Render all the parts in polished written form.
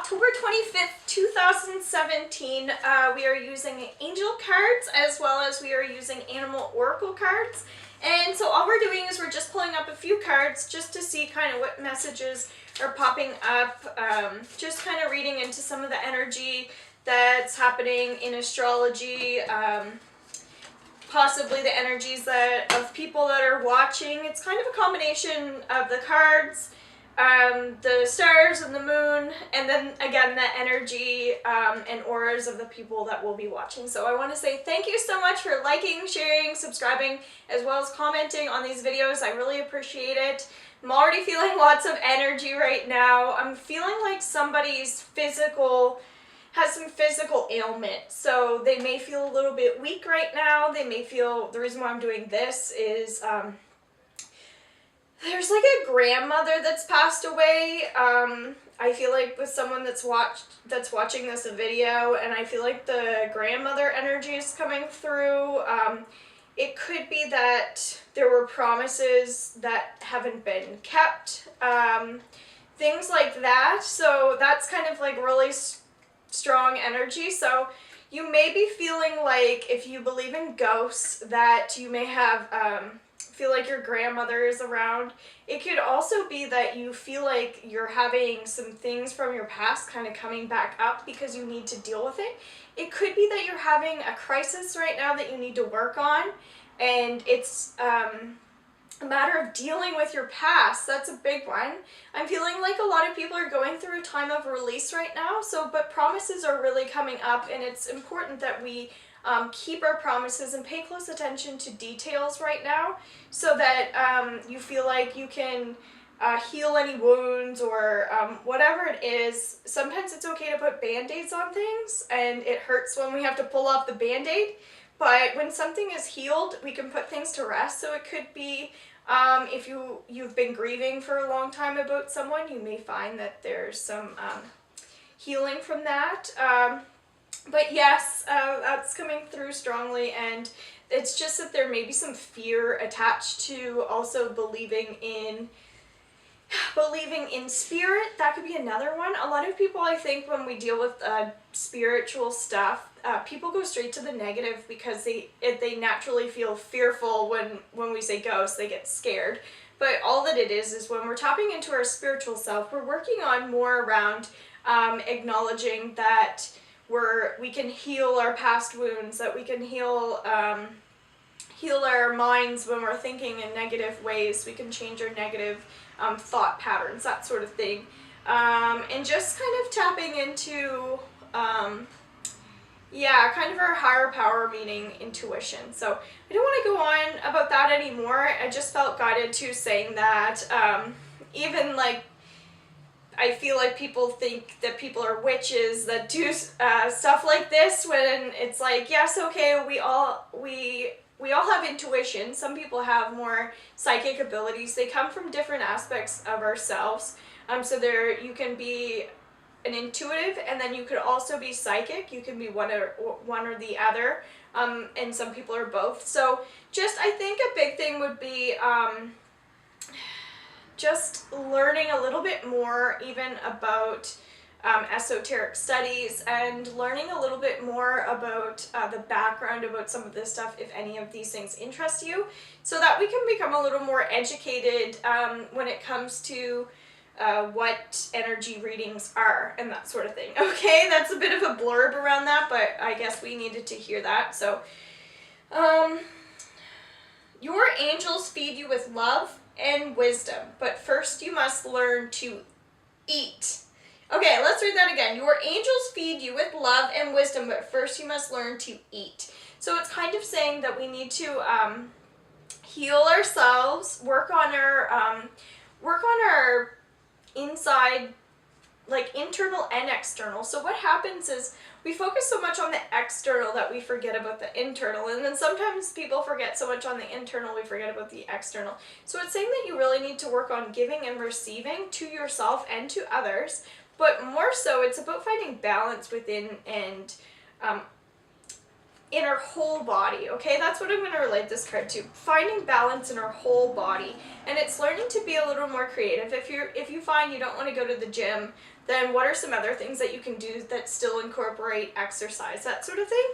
October 25th, 2017, we are using angel cards as well as we are using animal oracle cards. And so all we're doing is we're just pulling up a few cards just to see kind of what messages are popping up, just kind of reading into some of the energy that's happening in astrology, possibly the energies of people that are watching. It's kind of a combination of the cards, the stars and the moon, and then again the energy and auras of the people that will be watching. So I want to say thank you so much for liking, sharing, subscribing, as well as commenting on these videos. I really appreciate it. I'm already feeling lots of energy right now. I'm feeling like somebody's has some physical ailment, so they may feel a little bit weak right now. They may feel, the reason why I'm doing this is there's like a grandmother that's passed away. I feel like with someone that's watching this video, and I feel like the grandmother energy is coming through. It could be that there were promises that haven't been kept, things like that. So that's kind of like really strong energy. So you may be feeling like, if you believe in ghosts, that you may have feel like your grandmother is around. It could also be that you feel like you're having some things from your past kind of coming back up because you need to deal with it. It could be that you're having a crisis right now that you need to work on, and it's a matter of dealing with your past. That's a big one. I'm feeling like a lot of people are going through a time of release right now, but promises are really coming up, and it's important that we keep our promises and pay close attention to details right now, so that you feel like you can heal any wounds or whatever it is. Sometimes it's okay to put band-aids on things, and it hurts when we have to pull off the band-aid, but when something is healed, we can put things to rest. So it could be if you've been grieving for a long time about someone, you may find that there's some healing from that. But yes, that's coming through strongly, and it's just that there may be some fear attached to also believing in spirit. That could be another one. A lot of people, I think, when we deal with spiritual stuff, people go straight to the negative because they naturally feel fearful when we say ghosts. They get scared. But all that it is when we're tapping into our spiritual self, we're working on more around acknowledging that we can heal our past wounds, that we can heal our minds when we're thinking in negative ways. We can change our negative thought patterns, that sort of thing. And just kind of tapping into, kind of our higher power, meaning intuition. So I don't want to go on about that anymore. I just felt guided to saying that. Even like, I feel like people think that people are witches that do stuff like this, when it's like, yes, okay, we all have intuition. Some people have more psychic abilities. They come from different aspects of ourselves. So you can be an intuitive, and then you could also be psychic. You can be one or the other, and some people are both. So I think a big thing would be just learning a little bit more even about esoteric studies, and learning a little bit more about the background about some of this stuff, if any of these things interest you, so that we can become a little more educated when it comes to what energy readings are and that sort of thing. Okay, that's a bit of a blurb around that, but I guess we needed to hear that. So your angels feed you with love and wisdom, but first you must learn to eat. Okay, let's read that again. Your angels feed you with love and wisdom, but first you must learn to eat. So it's kind of saying that we need to heal ourselves, work on our inside, like internal and external. So what happens is we focus so much on the external that we forget about the internal, and then sometimes people forget so much on the internal we forget about the external. So it's saying that you really need to work on giving and receiving to yourself and to others, but more so it's about finding balance within and in our whole body, okay? That's what I'm going to relate this card to. Finding balance in our whole body. And it's learning to be a little more creative. If you find you don't want to go to the gym, then what are some other things that you can do that still incorporate exercise, that sort of thing?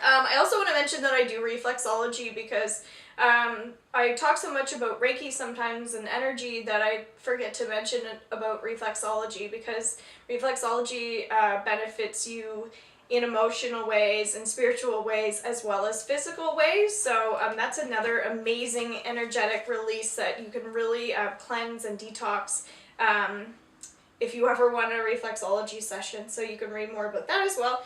I also want to mention that I do reflexology because I talk so much about Reiki sometimes and energy that I forget to mention about reflexology, because reflexology benefits you in emotional ways and spiritual ways as well as physical ways. So that's another amazing energetic release that you can really cleanse and detox if you ever want a reflexology session. So you can read more about that as well.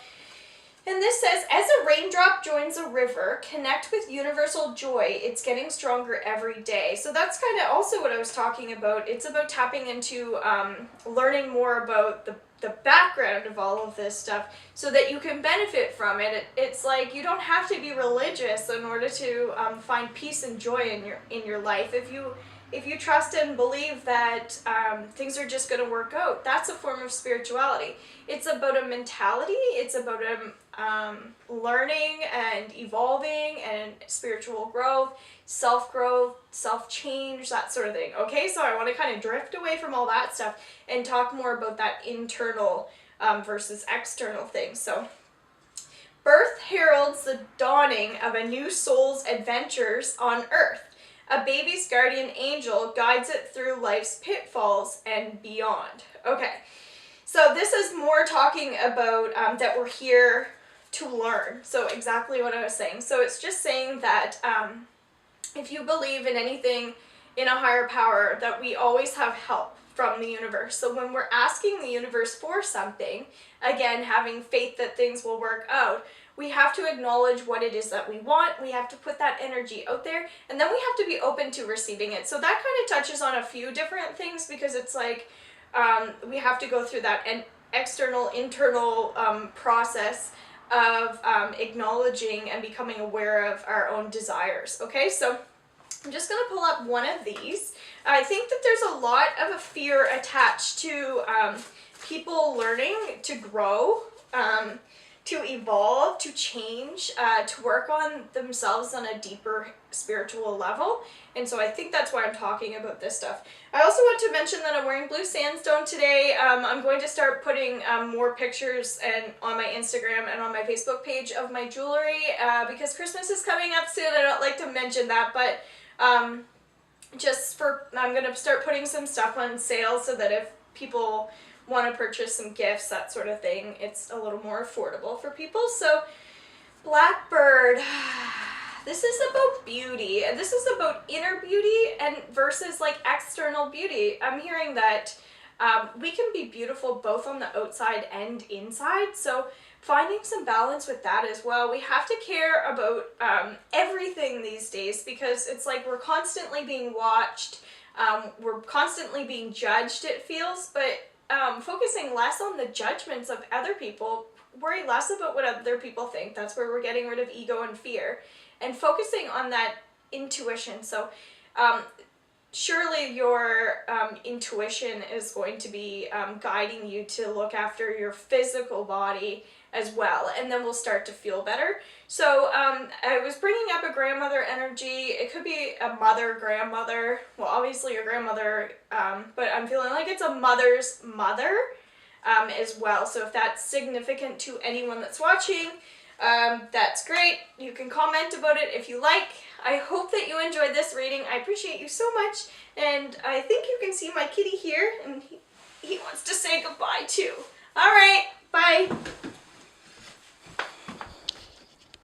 And this says, as a raindrop joins a river, connect with universal joy. It's getting stronger every day. So that's kind of also what I was talking about. It's about tapping into learning more about the background of all of this stuff so that you can benefit from it. It's like you don't have to be religious in order to find peace and joy in your life. If you trust and believe that things are just going to work out, that's a form of spirituality. It's about a mentality. It's about learning and evolving and spiritual growth, self-growth, self-change, that sort of thing. Okay, so I want to kind of drift away from all that stuff and talk more about that internal versus external thing. So, birth heralds the dawning of a new soul's adventures on earth. A baby's guardian angel guides it through life's pitfalls and beyond. Okay, so this is more talking about that we're here to learn. So exactly what I was saying. So it's just saying that if you believe in anything, in a higher power, that we always have help from the universe. So when we're asking the universe for something, again, having faith that things will work out, we have to acknowledge what it is that we want. We have to put that energy out there, and then we have to be open to receiving it. So that kind of touches on a few different things, because it's like we have to go through that external, internal process of acknowledging and becoming aware of our own desires. Okay, so I'm just going to pull up one of these. I think that there's a lot of a fear attached to people learning to grow, to evolve, to change, to work on themselves on a deeper spiritual level. And so I think that's why I'm talking about this stuff. I also want to mention that I'm wearing blue sandstone today. I'm going to start putting more pictures on my Instagram and on my Facebook page of my jewelry because Christmas is coming up soon. I don't like to mention that, but I'm going to start putting some stuff on sale so that if people want to purchase some gifts, that sort of thing, it's a little more affordable for people. So Blackbird, this is about beauty, and this is about inner beauty and versus like external beauty. I'm hearing that we can be beautiful both on the outside and inside, so finding some balance with that as well. We have to care about everything these days, because it's like we're constantly being watched, we're constantly being judged, it feels, but focusing less on the judgments of other people, worry less about what other people think. That's where we're getting rid of ego and fear, and focusing on that intuition. So surely your intuition is going to be guiding you to look after your physical body as well, and then we'll start to feel better. So I was bringing up a grandmother energy. It could be a mother, grandmother, well obviously your grandmother, but I'm feeling like it's a mother's mother as well. So if that's significant to anyone that's watching, that's great. You can comment about it if you like. I hope that you enjoyed this reading. I appreciate you so much, and I think you can see my kitty here, and he wants to say goodbye too. All right, bye.